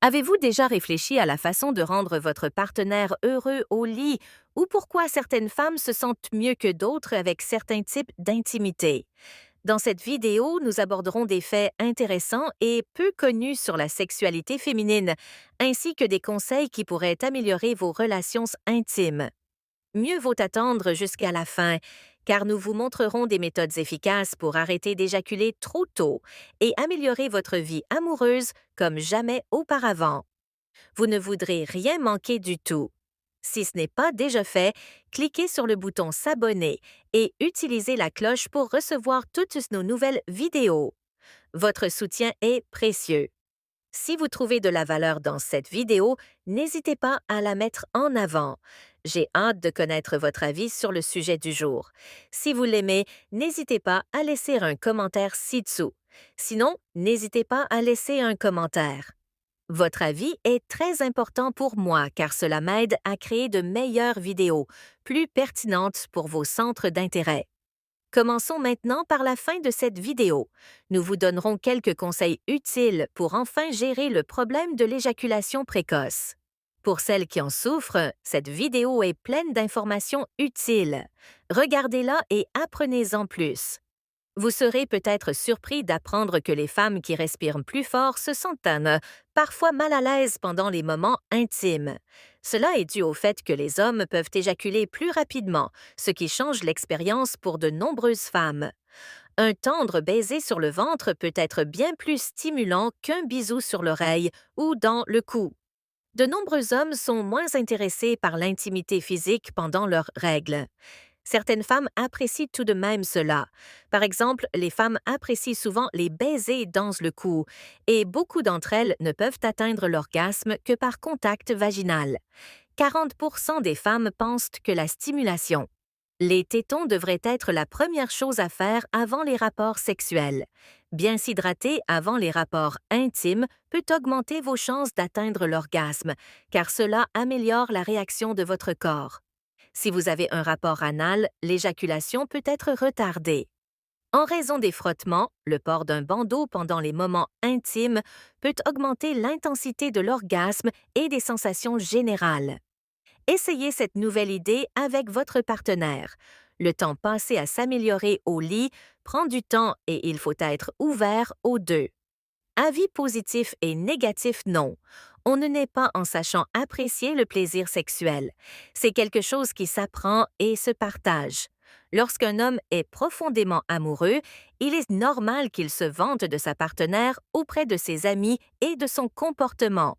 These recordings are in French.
Avez-vous déjà réfléchi à la façon de rendre votre partenaire heureux au lit ou pourquoi certaines femmes se sentent mieux que d'autres avec certains types d'intimité? Dans cette vidéo, nous aborderons des faits intéressants et peu connus sur la sexualité féminine, ainsi que des conseils qui pourraient améliorer vos relations intimes. Mieux vaut attendre jusqu'à la fin, car nous vous montrerons des méthodes efficaces pour arrêter d'éjaculer trop tôt et améliorer votre vie amoureuse comme jamais auparavant. Vous ne voudrez rien manquer du tout. Si ce n'est pas déjà fait, cliquez sur le bouton S'abonner et utilisez la cloche pour recevoir toutes nos nouvelles vidéos. Votre soutien est précieux. Si vous trouvez de la valeur dans cette vidéo, n'hésitez pas à la mettre en avant. J'ai hâte de connaître votre avis sur le sujet du jour. Si vous l'aimez, n'hésitez pas à laisser un commentaire ci-dessous. Sinon, n'hésitez pas à laisser un commentaire. Votre avis est très important pour moi car cela m'aide à créer de meilleures vidéos, plus pertinentes pour vos centres d'intérêt. Commençons maintenant par la fin de cette vidéo. Nous vous donnerons quelques conseils utiles pour enfin gérer le problème de l'éjaculation précoce. Pour celles qui en souffrent, cette vidéo est pleine d'informations utiles. Regardez-la et apprenez-en plus. Vous serez peut-être surpris d'apprendre que les femmes qui respirent plus fort se sentent parfois mal à l'aise pendant les moments intimes. Cela est dû au fait que les hommes peuvent éjaculer plus rapidement, ce qui change l'expérience pour de nombreuses femmes. Un tendre baiser sur le ventre peut être bien plus stimulant qu'un bisou sur l'oreille ou dans le cou. De nombreux hommes sont moins intéressés par l'intimité physique pendant leurs règles. Certaines femmes apprécient tout de même cela. Par exemple, les femmes apprécient souvent les baisers dans le cou et beaucoup d'entre elles ne peuvent atteindre l'orgasme que par contact vaginal. 40% des femmes pensent que la stimulation. Les tétons devraient être la première chose à faire avant les rapports sexuels. Bien s'hydrater avant les rapports intimes peut augmenter vos chances d'atteindre l'orgasme, car cela améliore la réaction de votre corps. Si vous avez un rapport anal, l'éjaculation peut être retardée. En raison des frottements, le port d'un bandeau pendant les moments intimes peut augmenter l'intensité de l'orgasme et des sensations générales. Essayez cette nouvelle idée avec votre partenaire. Le temps passé à s'améliorer au lit prend du temps et il faut être ouvert aux deux. Avis positif et négatif non. On ne naît pas en sachant apprécier le plaisir sexuel. C'est quelque chose qui s'apprend et se partage. Lorsqu'un homme est profondément amoureux, il est normal qu'il se vante de sa partenaire auprès de ses amis et de son comportement.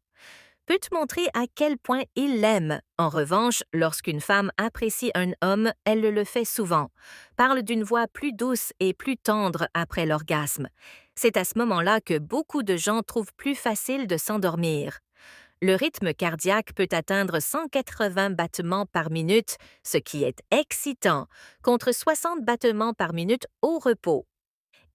Peut montrer à quel point il l'aime. En revanche, lorsqu'une femme apprécie un homme, elle le fait souvent. Parle d'une voix plus douce et plus tendre après l'orgasme. C'est à ce moment-là que beaucoup de gens trouvent plus facile de s'endormir. Le rythme cardiaque peut atteindre 180 battements par minute, ce qui est excitant, contre 60 battements par minute au repos.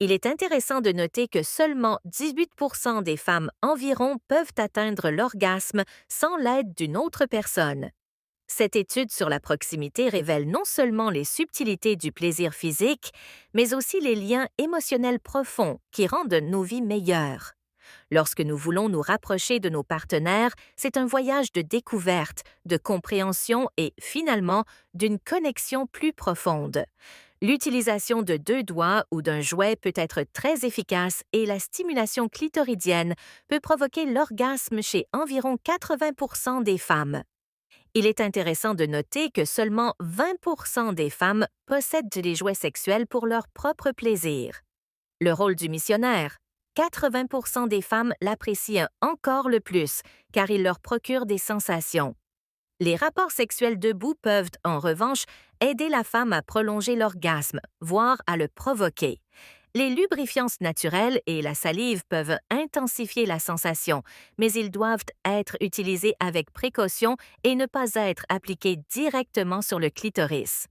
Il est intéressant de noter que seulement 18% des femmes environ peuvent atteindre l'orgasme sans l'aide d'une autre personne. Cette étude sur la proximité révèle non seulement les subtilités du plaisir physique, mais aussi les liens émotionnels profonds qui rendent nos vies meilleures. Lorsque nous voulons nous rapprocher de nos partenaires, c'est un voyage de découverte, de compréhension et, finalement, d'une connexion plus profonde. L'utilisation de deux doigts ou d'un jouet peut être très efficace et la stimulation clitoridienne peut provoquer l'orgasme chez environ 80% des femmes. Il est intéressant de noter que seulement 20% des femmes possèdent des jouets sexuels pour leur propre plaisir. Le rôle du missionnaire. 80% des femmes l'apprécient encore le plus, car il leur procure des sensations. Les rapports sexuels debout peuvent, en revanche, aider la femme à prolonger l'orgasme, voire à le provoquer. Les lubrifiants naturels et la salive peuvent intensifier la sensation, mais ils doivent être utilisés avec précaution et ne pas être appliqués directement sur le clitoris.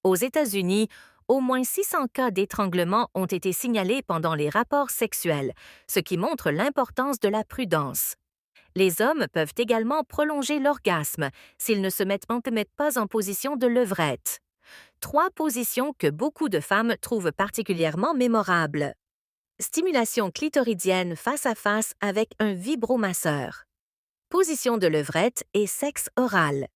Aux États-Unis, au moins 600 cas d'étranglement ont été signalés pendant les rapports sexuels, ce qui montre l'importance de la prudence. Les hommes peuvent également prolonger l'orgasme s'ils ne se mettent pas en position de levrette. 3 positions que beaucoup de femmes trouvent particulièrement mémorables. Stimulation clitoridienne face à face avec un vibromasseur. Position de levrette et sexe oral.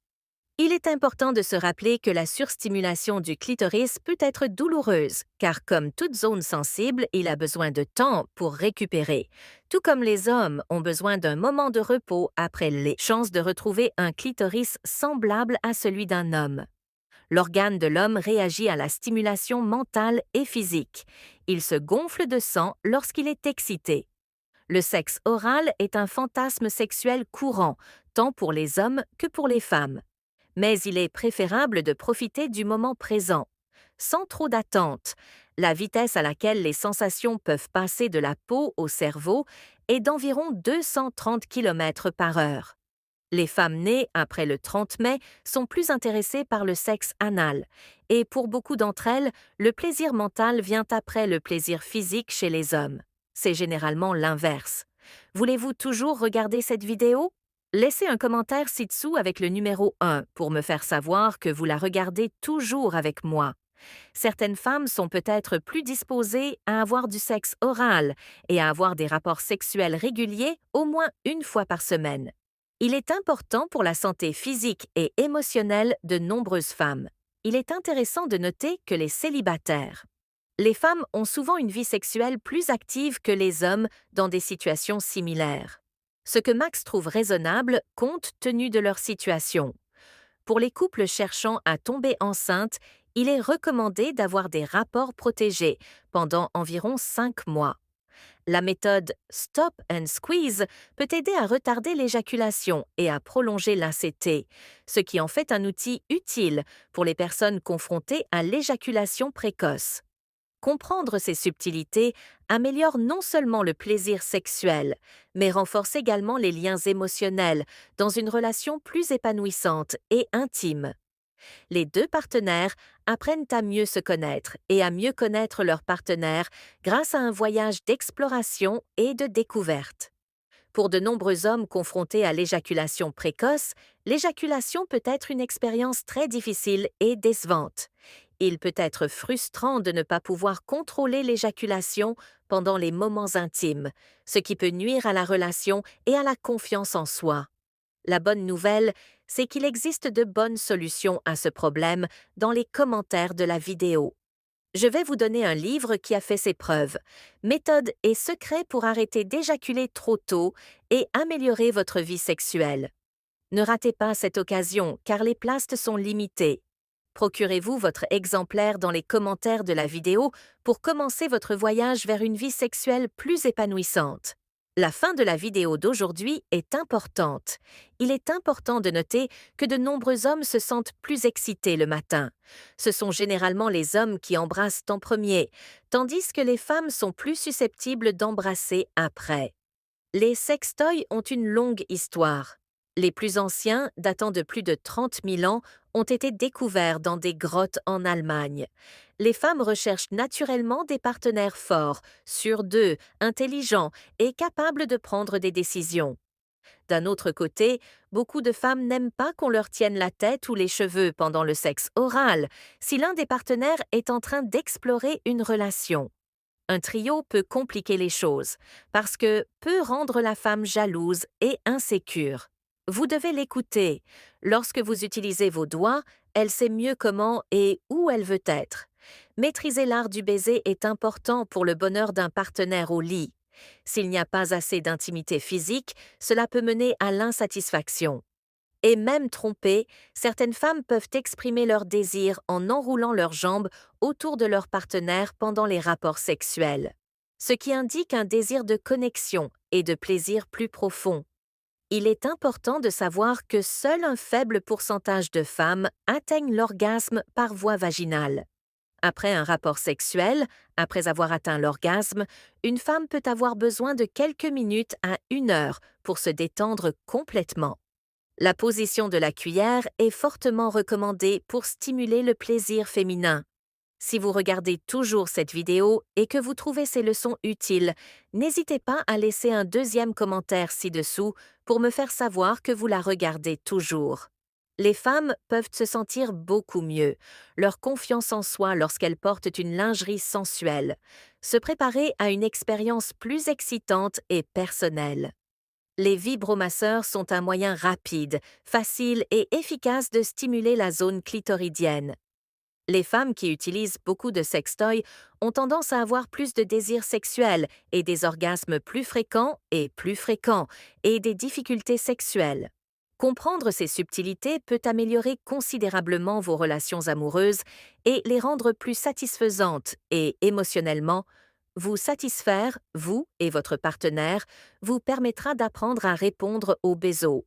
Il est important de se rappeler que la surstimulation du clitoris peut être douloureuse, car comme toute zone sensible, il a besoin de temps pour récupérer, tout comme les hommes ont besoin d'un moment de repos après les chances de retrouver un clitoris semblable à celui d'un homme. L'organe de l'homme réagit à la stimulation mentale et physique. Il se gonfle de sang lorsqu'il est excité. Le sexe oral est un fantasme sexuel courant, tant pour les hommes que pour les femmes. Mais il est préférable de profiter du moment présent, sans trop d'attente. La vitesse à laquelle les sensations peuvent passer de la peau au cerveau est d'environ 230 km par heure. Les femmes nées après le 30 mai sont plus intéressées par le sexe anal, et pour beaucoup d'entre elles, le plaisir mental vient après le plaisir physique chez les hommes. C'est généralement l'inverse. Voulez-vous toujours regarder cette vidéo? Laissez un commentaire ci-dessous avec le numéro 1 pour me faire savoir que vous la regardez toujours avec moi. Certaines femmes sont peut-être plus disposées à avoir du sexe oral et à avoir des rapports sexuels réguliers au moins une fois par semaine. Il est important pour la santé physique et émotionnelle de nombreuses femmes. Il est intéressant de noter que les célibataires. Les femmes ont souvent une vie sexuelle plus active que les hommes dans des situations similaires. Ce que Max trouve raisonnable compte tenu de leur situation. Pour les couples cherchant à tomber enceinte, il est recommandé d'avoir des rapports protégés pendant environ 5 mois. La méthode Stop and Squeeze peut aider à retarder l'éjaculation et à prolonger l'ACT, ce qui en fait un outil utile pour les personnes confrontées à l'éjaculation précoce. Comprendre ces subtilités améliore non seulement le plaisir sexuel, mais renforce également les liens émotionnels dans une relation plus épanouissante et intime. Les deux partenaires apprennent à mieux se connaître et à mieux connaître leur partenaire grâce à un voyage d'exploration et de découverte. Pour de nombreux hommes confrontés à l'éjaculation précoce, l'éjaculation peut être une expérience très difficile et décevante. Il peut être frustrant de ne pas pouvoir contrôler l'éjaculation pendant les moments intimes, ce qui peut nuire à la relation et à la confiance en soi. La bonne nouvelle, c'est qu'il existe de bonnes solutions à ce problème dans les commentaires de la vidéo. Je vais vous donner un livre qui a fait ses preuves. Méthodes et secrets pour arrêter d'éjaculer trop tôt et améliorer votre vie sexuelle. Ne ratez pas cette occasion car les places sont limitées. Procurez-vous votre exemplaire dans les commentaires de la vidéo pour commencer votre voyage vers une vie sexuelle plus épanouissante. La fin de la vidéo d'aujourd'hui est importante. Il est important de noter que de nombreux hommes se sentent plus excités le matin. Ce sont généralement les hommes qui embrassent en premier, tandis que les femmes sont plus susceptibles d'embrasser après. Les sextoys ont une longue histoire. Les plus anciens, datant de plus de 30 000 ans, ont été découverts dans des grottes en Allemagne. Les femmes recherchent naturellement des partenaires forts, sûrs d'eux, intelligents et capables de prendre des décisions. D'un autre côté, beaucoup de femmes n'aiment pas qu'on leur tienne la tête ou les cheveux pendant le sexe oral, si l'un des partenaires est en train d'explorer une relation. Un trio peut compliquer les choses, parce que peut rendre la femme jalouse et insécure. Vous devez l'écouter. Lorsque vous utilisez vos doigts, elle sait mieux comment et où elle veut être. Maîtriser l'art du baiser est important pour le bonheur d'un partenaire au lit. S'il n'y a pas assez d'intimité physique, cela peut mener à l'insatisfaction. Et même trompées, certaines femmes peuvent exprimer leur désir en enroulant leurs jambes autour de leur partenaire pendant les rapports sexuels, ce qui indique un désir de connexion et de plaisir plus profond. Il est important de savoir que seul un faible pourcentage de femmes atteignent l'orgasme par voie vaginale. Après un rapport sexuel, après avoir atteint l'orgasme, une femme peut avoir besoin de quelques minutes à 1 heure pour se détendre complètement. La position de la cuillère est fortement recommandée pour stimuler le plaisir féminin. Si vous regardez toujours cette vidéo et que vous trouvez ces leçons utiles, n'hésitez pas à laisser un deuxième commentaire ci-dessous pour me faire savoir que vous la regardez toujours. Les femmes peuvent se sentir beaucoup mieux, leur confiance en soi lorsqu'elles portent une lingerie sensuelle, se préparer à une expérience plus excitante et personnelle. Les vibromasseurs sont un moyen rapide, facile et efficace de stimuler la zone clitoridienne. Les femmes qui utilisent beaucoup de sextoys ont tendance à avoir plus de désirs sexuels et des orgasmes plus fréquents et des difficultés sexuelles. Comprendre ces subtilités peut améliorer considérablement vos relations amoureuses et les rendre plus satisfaisantes et, émotionnellement, vous satisfaire, vous et votre partenaire, vous permettra d'apprendre à répondre aux besos.